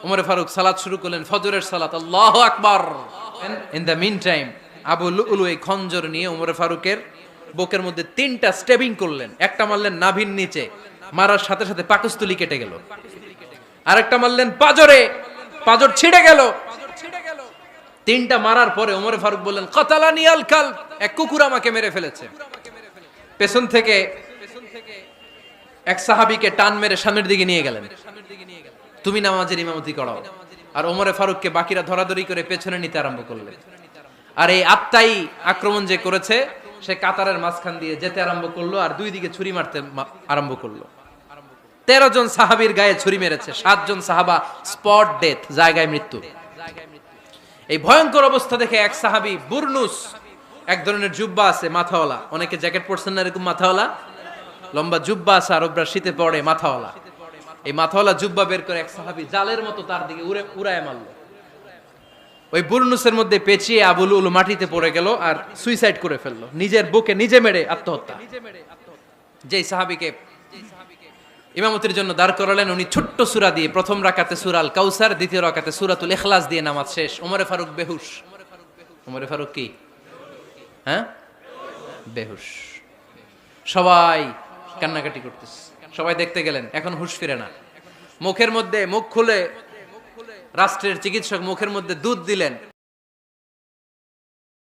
ওমর ফারুক সালাত শুরু করলেন, ফজরের সালাত, আল্লাহু আকবার। In the meantime Abu Lulu এই খঞ্জর নিয়ে ওমর ফারুকের বুকের মধ্যে 3টা স্টেবিং করলেন। একটা মারলেন নাভির নিচে, মারার সাথে সাথে পাকস্থলী কেটে গেল। আরেকটা মারলেন পাজরে, পাজর ছিঁড়ে গেল। 3টা মারার পরে ওমর ফারুক বললেন, কাতালানি আল কালব, এক কুকুর আমাকে মেরে ফেলেছে। পেছন থেকে এক সাহাবীকে টান মেরে সামনের দিকে নিয়ে গেলেন, তুমি নামাজের ইমামতি করাও। আর ওমরে ফারুককে বাকিরা ধরাধরি করে পেছনে নিতে আরম্ভ করলেন। আর এই আত্মাই আক্রমণ যে করেছে, সে কাতারের মাঝখান দিয়ে যেতে আরম্ভ করলো আর দুই দিকে ছুরি মারতে আরম্ভ করলো। 13 জন সাহাবীর গায়ে ছুরি মেরেছে, 7 জন সাহাবা স্পট ডেথ, জায়গায় মৃত্যু। এই ভয়ঙ্কর অবস্থা দেখে এক সাহাবী বুরনুস, এক ধরনের জুব্বা আছে মাথাওয়ালা, অনেকে জ্যাকেট পরছেন না এরকম মাথাওয়ালা, লম্বা জুব্বা আছে আরবরা শীতে পড়ে মাথাওয়ালা, এই মাথাওয়ালা জুব্বা বের করে এক সাহাবী জালের মতো তার দিকে উড়ায় মারল। ওই বুরনুসের মধ্যে পেঁচিয়ে আবু লুলু মাটিতে পড়ে গেল আর সুইসাইড করে ফেললো, নিজের বুকে নিজে মেরে আত্মহত্যা। যেই সাহাবীকে ইমামতির জন্য দাঁড় করালেন, উনি ছোট্ট সূরা দিয়ে প্রথম রাকাতে সূরা আল কাউসার, দ্বিতীয় রাকাতে সূরাতুল ইখলাস দিয়ে নামাজ শেষ। ওমরে ফারুক বেহুশ। ওমরে ফারুক কি? হ্যাঁ, বেহুশ। সবাই কান্নাকাটি করতেছে, সবাই দেখতে গেলেন, এখন হুঁশ ফিরে না। মুখের মধ্যে মুখ খুলে রাষ্ট্রের চিকিৎসক মুখের মধ্যে দুধ দিলেন,